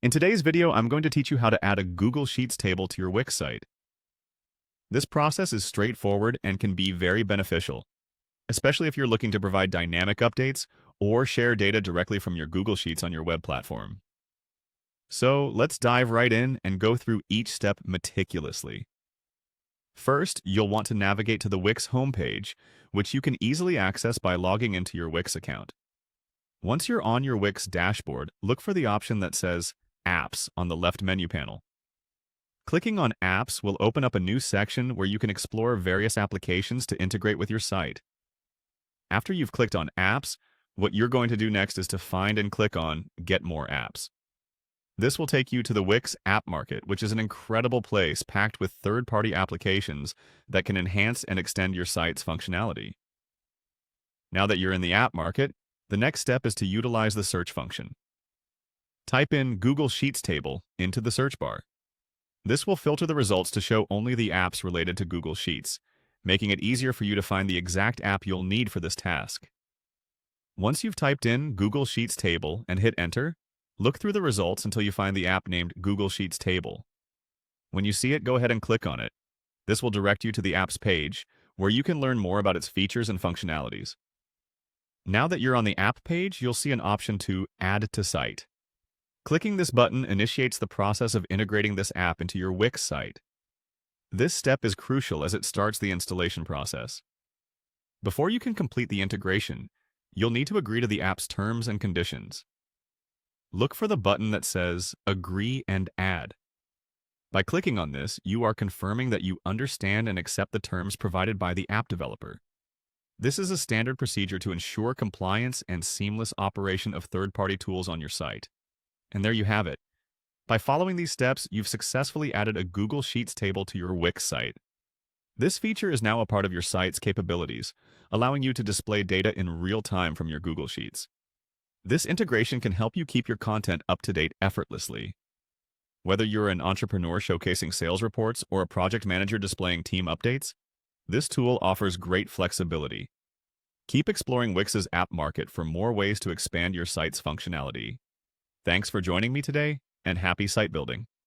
In today's video, I'm going to teach you how to add a Google Sheets table to your Wix site. This process is straightforward and can be very beneficial, especially if you're looking to provide dynamic updates or share data directly from your Google Sheets on your web platform. So let's dive right in and go through each step meticulously. First, you'll want to navigate to the Wix homepage, which you can easily access by logging into your Wix account. Once you're on your Wix dashboard, look for the option that says Apps on the left menu panel. Clicking on Apps will open up a new section where you can explore various applications to integrate with your site. After you've clicked on Apps, what you're going to do next is to find and click on Get More Apps. This will take you to the Wix App Market, which is an incredible place packed with third-party applications that can enhance and extend your site's functionality. Now that you're in the App Market, the next step is to utilize the search function. Type in Google Sheets table into the search bar. This will filter the results to show only the apps related to Google Sheets, making it easier for you to find the exact app you'll need for this task. Once you've typed in Google Sheets table and hit enter, look through the results until you find the app named Google Sheets table. When you see it, go ahead and click on it. This will direct you to the app's page, where you can learn more about its features and functionalities. Now that you're on the app page, you'll see an option to Add to Site. Clicking this button initiates the process of integrating this app into your Wix site. This step is crucial as it starts the installation process. Before you can complete the integration, you'll need to agree to the app's terms and conditions. Look for the button that says Agree and Add. By clicking on this, you are confirming that you understand and accept the terms provided by the app developer. This is a standard procedure to ensure compliance and seamless operation of third-party tools on your site. And there you have it. By following these steps, you've successfully added a Google Sheets table to your Wix site. This feature is now a part of your site's capabilities, allowing you to display data in real time from your Google Sheets. This integration can help you keep your content up to date effortlessly. Whether you're an entrepreneur showcasing sales reports or a project manager displaying team updates, this tool offers great flexibility. Keep exploring Wix's app market for more ways to expand your site's functionality. Thanks for joining me today, and happy site building.